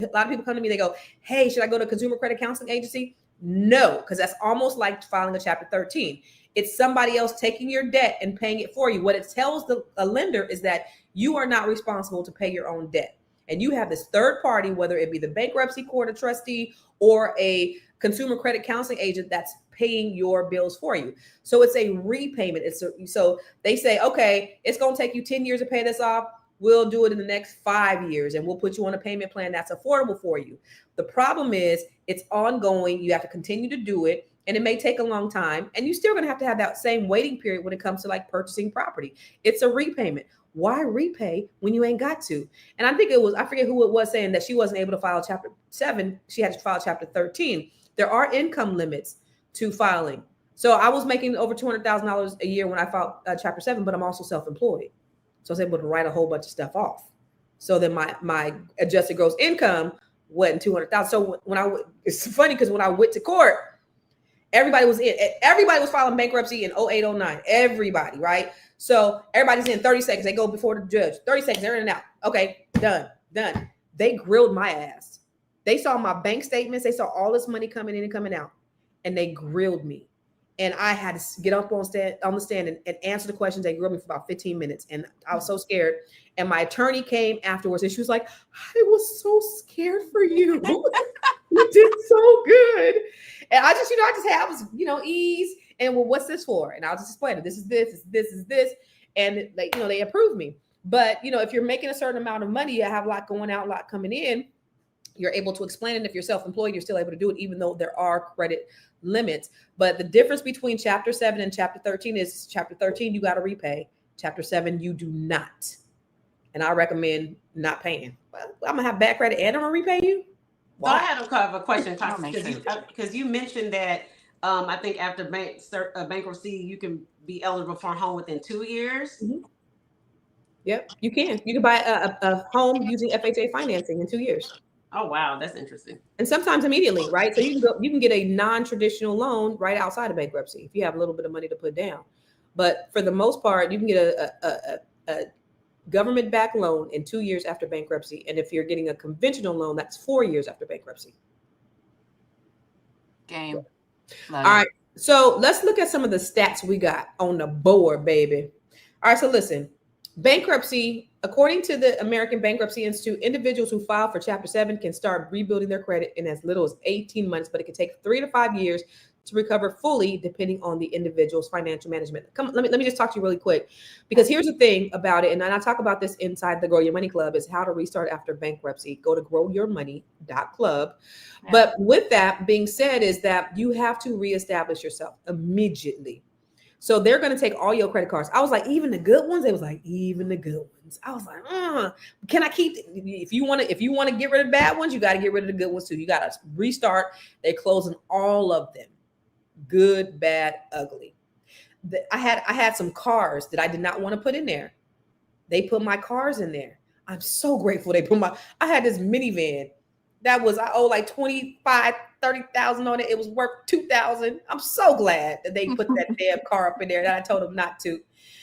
lot of people come to me, they go, hey, should I go to a consumer credit counseling agency? No, because that's almost like filing a Chapter 13. It's somebody else taking your debt and paying it for you. What it tells a lender is that you are not responsible to pay your own debt. And you have this third party, whether it be the bankruptcy court, a trustee, or a consumer credit counseling agent that's paying your bills for you. So it's a repayment. So they say, okay, it's going to take you 10 years to pay this off. We'll do it in the next 5 years and we'll put you on a payment plan that's affordable for you. The problem is it's ongoing. You have to continue to do it. And it may take a long time. And you're still going to have that same waiting period when it comes to like purchasing property. It's a repayment. Why repay when you ain't got to? And I think I forget who it was saying that she wasn't able to file Chapter 7. She had to file Chapter 13. There are income limits to filing. So I was making over $200,000 a year when I filed Chapter 7, but I'm also self-employed. So I was able to write a whole bunch of stuff off. So then my adjusted gross income wasn't $200,000. So it's funny because when I went to court, everybody was filing bankruptcy in 08, 09. Everybody, right? So everybody's in 30 seconds. They go before the judge. 30 seconds, they're in and out. Okay, done. They grilled my ass. They saw my bank statements. They saw all this money coming in and coming out. And they grilled me. And I had to get up on the stand and answer the questions. They grilled me for about 15 minutes. And I was so scared. And my attorney came afterwards and she was like, I was so scared for you. You did so good. And I just have, ease. And well, what's this for? And I'll just explain it. This is this. And they approved me. But, if you're making a certain amount of money, you have a lot going out, a lot coming in, you're able to explain it. If you're self-employed, you're still able to do it, even though there are credit limits. But the difference between Chapter 7 and Chapter 13 is Chapter 13, you got to repay. Chapter 7, you do not. And I recommend not paying. Well, I'm going to have bad credit and I'm going to repay you? Why? So I had a question, because you mentioned that I think after bankruptcy, you can be eligible for a home within 2 years. Mm-hmm. Yep, you can. You can buy a home using FHA financing in 2 years. Oh, wow. That's interesting. And sometimes immediately, right? So you can get a non-traditional loan right outside of bankruptcy if you have a little bit of money to put down. But for the most part, you can get a government-backed loan in 2 years after bankruptcy. And if you're getting a conventional loan, that's 4 years after bankruptcy. Game. All right. So let's look at some of the stats we got on the board, baby. All right. So listen, bankruptcy, according to the American Bankruptcy Institute, individuals who file for Chapter 7 can start rebuilding their credit in as little as 18 months, but it can take 3 to 5 years to recover fully, depending on the individual's financial management. Let me just talk to you really quick, because here's the thing about it, and I talk about this inside the Grow Your Money Club, is how to restart after bankruptcy. Go to growyourmoney.club. Yeah. But with that being said, is that you have to reestablish yourself immediately. So they're going to take all your credit cards. I was like, even the good ones? They was like, even the good ones. I was like, can I keep? If you want to get rid of the bad ones, you got to get rid of the good ones too. You got to restart. They're closing all of them. Good, bad, ugly. I had some cars that I did not want to put in there. They put my cars in there. I'm so grateful they put I had this minivan that I owe like 25, 30,000 on it. It was worth 2,000. I'm so glad that they put that damn car up in there that I told them not to.